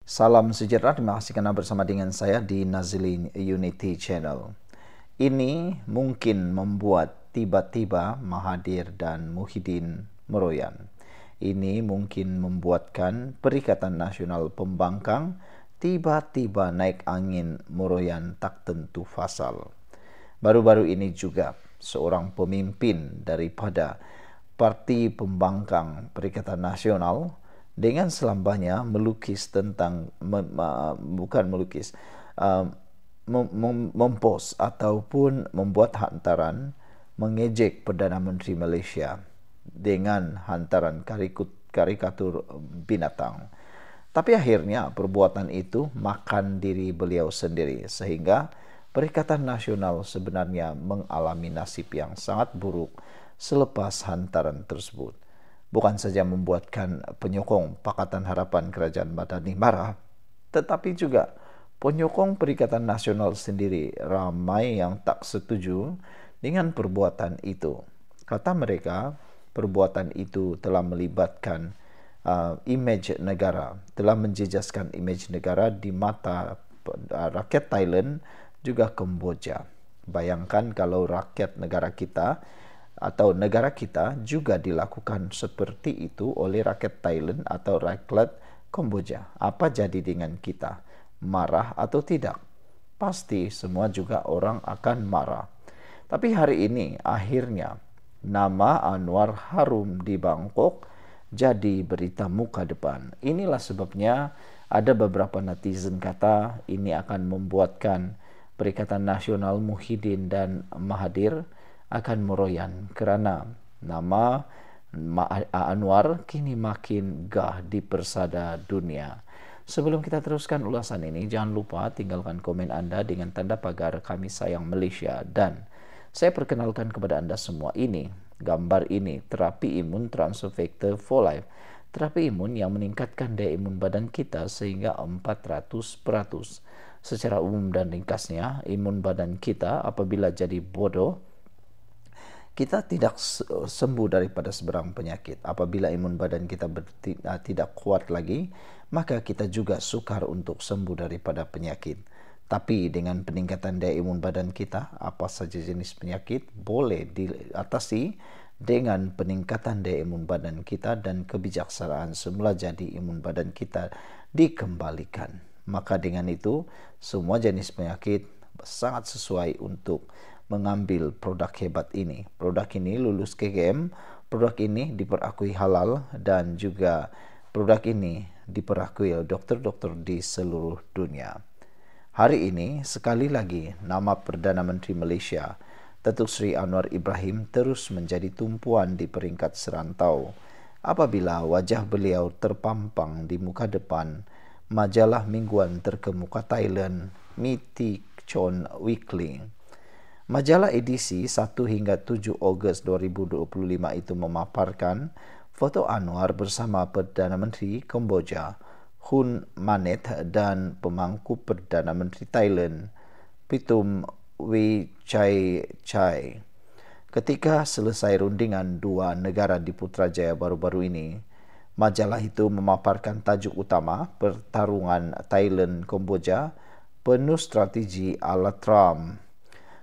Salam sejahtera, terima kasih karena bersama dengan saya di Nazilin Unity Channel. Ini mungkin membuat tiba-tiba Mahathir dan Muhyiddin meroyan. Ini mungkin membuatkan Perikatan Nasional Pembangkang tiba-tiba naik angin meroyan tak tentu fasal. Baru-baru ini juga seorang pemimpin daripada Parti Pembangkang Perikatan Nasional dengan selambanya melukis tentang bukan melukis mempost ataupun membuat hantaran mengejek Perdana Menteri Malaysia dengan hantaran karikatur binatang. Tapi akhirnya perbuatan itu makan diri beliau sendiri sehingga Perikatan Nasional sebenarnya mengalami nasib yang sangat buruk selepas hantaran tersebut. Bukan saja membuatkan penyokong Pakatan Harapan Kerajaan Madani marah, tetapi juga penyokong Perikatan Nasional sendiri ramai yang tak setuju dengan perbuatan itu. Kata mereka, perbuatan itu telah melibatkan imej negara, telah menjejaskan imej negara di mata rakyat Thailand juga Kamboja. Bayangkan kalau rakyat negara kita atau negara kita juga dilakukan seperti itu oleh rakyat Thailand atau rakyat Kamboja. Apa jadi dengan kita? Marah atau tidak? Pasti semua juga orang akan marah. Tapi hari ini akhirnya nama Anwar harum di Bangkok jadi berita muka depan. Inilah sebabnya ada beberapa netizen kata ini akan membuatkan Perikatan Nasional Muhyiddin dan Mahathir akan meroyan kerana nama Anwar kini makin gah di persada dunia. Sebelum kita teruskan ulasan ini, jangan lupa tinggalkan komen anda dengan tanda pagar Kami Sayang Malaysia. Dan saya perkenalkan kepada anda semua ini, gambar ini, terapi imun transfer factor for life. Terapi imun yang meningkatkan daya imun badan kita sehingga 400%. Secara umum dan ringkasnya, imun badan kita apabila jadi bodoh, kita tidak sembuh daripada seberang penyakit. Apabila imun badan kita tidak kuat lagi, maka kita juga sukar untuk sembuh daripada penyakit. Tapi dengan peningkatan daya imun badan kita, apa saja jenis penyakit boleh diatasi dengan peningkatan daya imun badan kita dan kebijaksanaan semula jadi imun badan kita dikembalikan. Maka dengan itu, semua jenis penyakit sangat sesuai untuk mengambil produk hebat ini. Produk ini lulus KKM, produk ini diperakui halal dan juga produk ini diperakui oleh dokter-dokter di seluruh dunia. Hari ini sekali lagi nama Perdana Menteri Malaysia, Datuk Seri Anwar Ibrahim terus menjadi tumpuan di peringkat serantau apabila wajah beliau terpampang di muka depan majalah mingguan terkemuka Thailand Miti Chon Weekly. Majalah edisi 1 hingga 7 Ogos 2025 itu memaparkan foto Anwar bersama Perdana Menteri Kamboja Hun Manet dan pemangku Perdana Menteri Thailand Pitum Vichai. Ketika selesai rundingan dua negara di Putrajaya baru-baru ini, majalah itu memaparkan tajuk utama pertarungan Thailand-Kamboja penuh strategi ala Trump.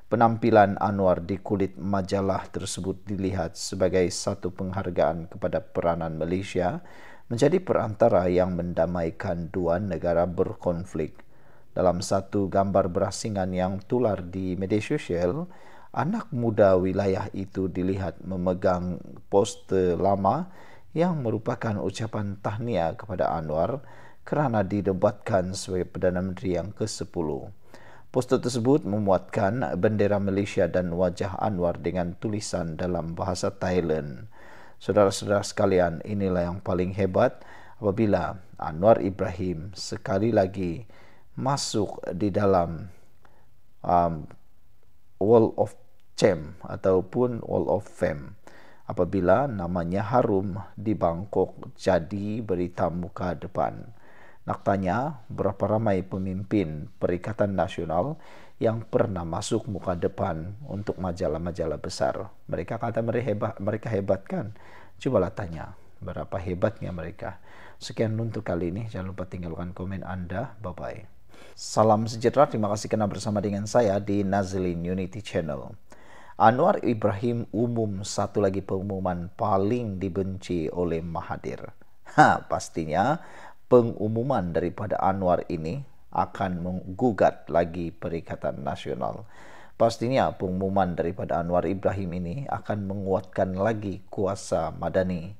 Penampilan Anwar di kulit majalah tersebut dilihat sebagai satu penghargaan kepada peranan Malaysia menjadi perantara yang mendamaikan dua negara berkonflik. Dalam satu gambar berasingan yang tular di media sosial, anak muda wilayah itu dilihat memegang poster lama yang merupakan ucapan tahniah kepada Anwar kerana didebatkan sebagai Perdana Menteri yang ke-10. Poster tersebut memuatkan bendera Malaysia dan wajah Anwar dengan tulisan dalam bahasa Thailand. Saudara-saudara sekalian, inilah yang paling hebat apabila Anwar Ibrahim sekali lagi masuk di dalam Wall of Fame ataupun Wall of Fame. Apabila namanya harum di Bangkok jadi berita muka depan. Nak tanya berapa ramai pemimpin Perikatan Nasional yang pernah masuk muka depan untuk majalah-majalah besar. Mereka kata mereka hebat kan? Cubalah tanya berapa hebatnya mereka. Sekian untuk kali ini. Jangan lupa tinggalkan komen Anda. Bye-bye. Salam sejahtera. Terima kasih karena bersama dengan saya di Nazlin Unity Channel. Anwar Ibrahim umum satu lagi pengumuman paling dibenci oleh Mahathir. Pastinya pengumuman daripada Anwar ini akan menggugat lagi Perikatan Nasional. Pastinya pengumuman daripada Anwar Ibrahim ini akan menguatkan lagi kuasa Madani.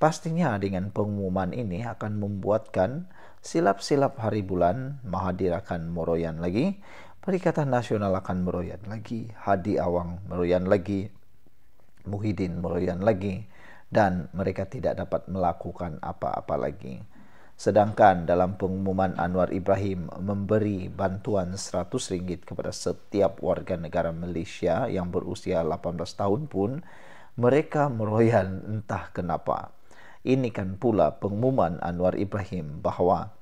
Pastinya dengan pengumuman ini akan membuatkan silap-silap hari bulan Mahathir akan meroyan lagi, Perikatan Nasional akan meroyan lagi, Hadi Awang meroyan lagi, Muhyiddin meroyan lagi, dan mereka tidak dapat melakukan apa-apa lagi. Sedangkan dalam pengumuman Anwar Ibrahim memberi bantuan RM100 kepada setiap warga negara Malaysia yang berusia 18 tahun pun, mereka meroyan entah kenapa. Ini kan pula pengumuman Anwar Ibrahim bahawa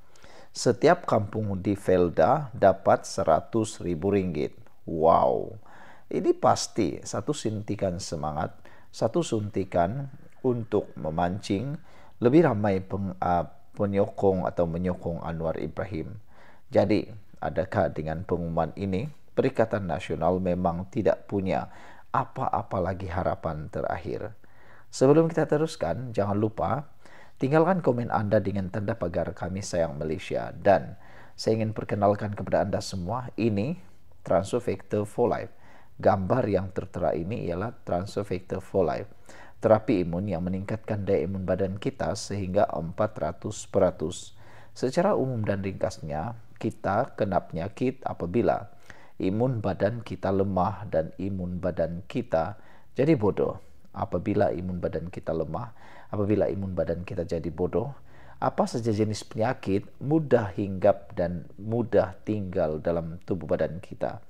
setiap kampung di Felda dapat RM100,000. Wow, ini pasti satu suntikan semangat, satu suntikan untuk memancing lebih ramai penyokong atau menyokong Anwar Ibrahim. Jadi, adakah dengan pengumuman ini, Perikatan Nasional memang tidak punya apa-apa lagi harapan terakhir? Sebelum kita teruskan, jangan lupa tinggalkan komen Anda dengan tanda pagar Kami Sayang Malaysia. Dan saya ingin perkenalkan kepada Anda semua, ini Transfer Factor for Life. Gambar yang tertera ini ialah Transfer Factor for Life. Terapi imun yang meningkatkan daya imun badan kita sehingga 400%. Secara umum dan ringkasnya, kita kena penyakit apabila imun badan kita lemah dan imun badan kita jadi bodoh. Apabila imun badan kita lemah, apabila imun badan kita jadi bodoh, apa saja jenis penyakit mudah hinggap dan mudah tinggal dalam tubuh badan kita.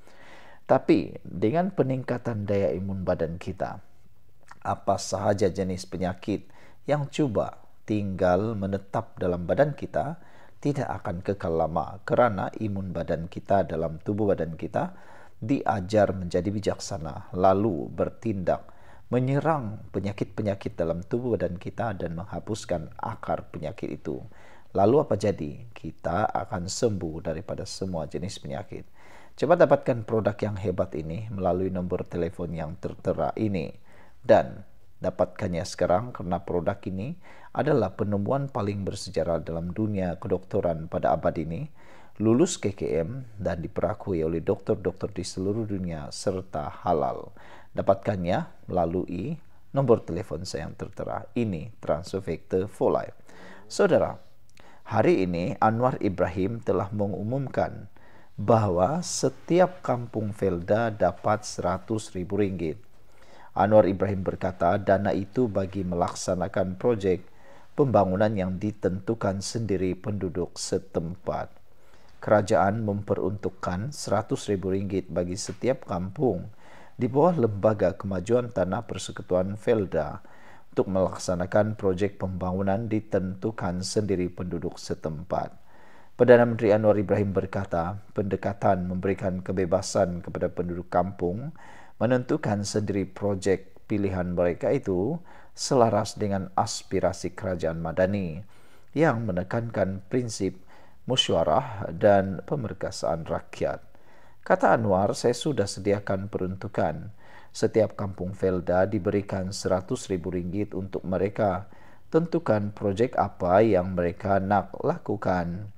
Tapi dengan peningkatan daya imun badan kita, apa sahaja jenis penyakit yang cuba tinggal menetap dalam badan kita tidak akan kekal lama kerana imun badan kita dalam tubuh badan kita diajar menjadi bijaksana lalu bertindak menyerang penyakit-penyakit dalam tubuh badan kita dan menghapuskan akar penyakit itu. Lalu apa jadi? Kita akan sembuh daripada semua jenis penyakit. Coba dapatkan produk yang hebat ini melalui nombor telefon yang tertera ini. Dan dapatkannya sekarang karena produk ini adalah penemuan paling bersejarah dalam dunia kedokteran pada abad ini, lulus KKM dan diperakui oleh dokter-dokter di seluruh dunia serta halal. Dapatkannya melalui nombor telefon saya yang tertera. Ini Transfer Factor for Life. Saudara, hari ini Anwar Ibrahim telah mengumumkan bahawa setiap kampung Felda dapat RM100,000. Anwar Ibrahim berkata dana itu bagi melaksanakan projek pembangunan yang ditentukan sendiri penduduk setempat. Kerajaan memperuntukkan RM100,000 bagi setiap kampung di bawah Lembaga Kemajuan Tanah Persekutuan Felda untuk melaksanakan projek pembangunan ditentukan sendiri penduduk setempat. Perdana Menteri Anwar Ibrahim berkata, pendekatan memberikan kebebasan kepada penduduk kampung menentukan sendiri projek pilihan mereka itu selaras dengan aspirasi kerajaan Madani yang menekankan prinsip mesyuarah dan pemerkasaan rakyat. Kata Anwar, saya sudah sediakan peruntukan. Setiap kampung Felda diberikan RM100,000 untuk mereka tentukan projek apa yang mereka nak lakukan.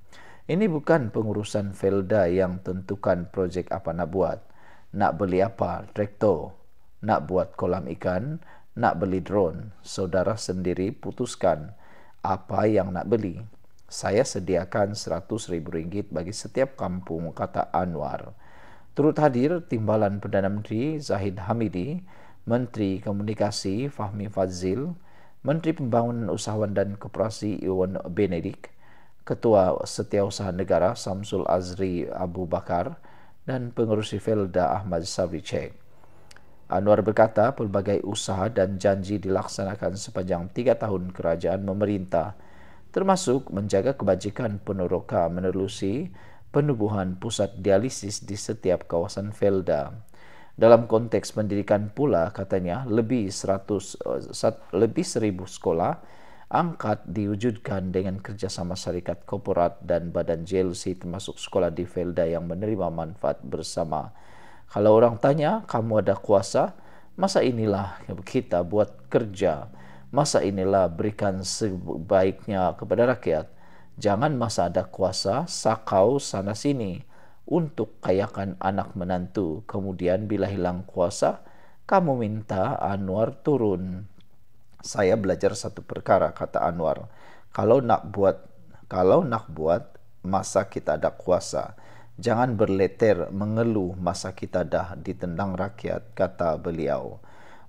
Ini bukan pengurusan Felda yang tentukan projek apa nak buat. Nak beli apa? Traktor. Nak buat kolam ikan? Nak beli drone? Saudara sendiri putuskan apa yang nak beli. Saya sediakan RM100,000 bagi setiap kampung, kata Anwar. Turut hadir Timbalan Perdana Menteri Zahid Hamidi, Menteri Komunikasi Fahmi Fadzil, Menteri Pembangunan Usahawan dan Koperasi Iwan Benedik, Ketua Setiausaha Negara Samsul Azri Abu Bakar dan Pengerusi Felda Ahmad Sabri Cek. Anwar berkata pelbagai usaha dan janji dilaksanakan sepanjang 3 tahun kerajaan memerintah, termasuk menjaga kebajikan peneroka menerusi penubuhan pusat dialisis di setiap kawasan Felda. Dalam konteks pendidikan pula, katanya, lebih 1,000 sekolah angkat diwujudkan dengan kerjasama syarikat korporat dan badan JLC termasuk sekolah di Felda yang menerima manfaat bersama. Kalau orang tanya, kamu ada kuasa, masa inilah kita buat kerja, masa inilah berikan sebaiknya kepada rakyat. Jangan masa ada kuasa, sakau sana sini untuk kayakan anak menantu. Kemudian bila hilang kuasa, kamu minta Anwar turun. Saya belajar satu perkara, kata Anwar. Kalau nak buat masa kita ada kuasa. Jangan berleter mengeluh masa kita dah ditendang rakyat, kata beliau.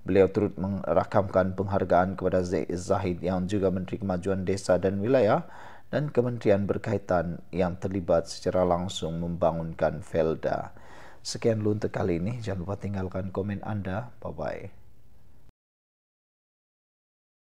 Beliau turut merakamkan penghargaan kepada Zahid yang juga Menteri Kemajuan Desa dan Wilayah dan kementerian berkaitan yang terlibat secara langsung membangunkan Felda. Sekian dulu untuk kali ini. Jangan lupa tinggalkan komen Anda. Bye-bye.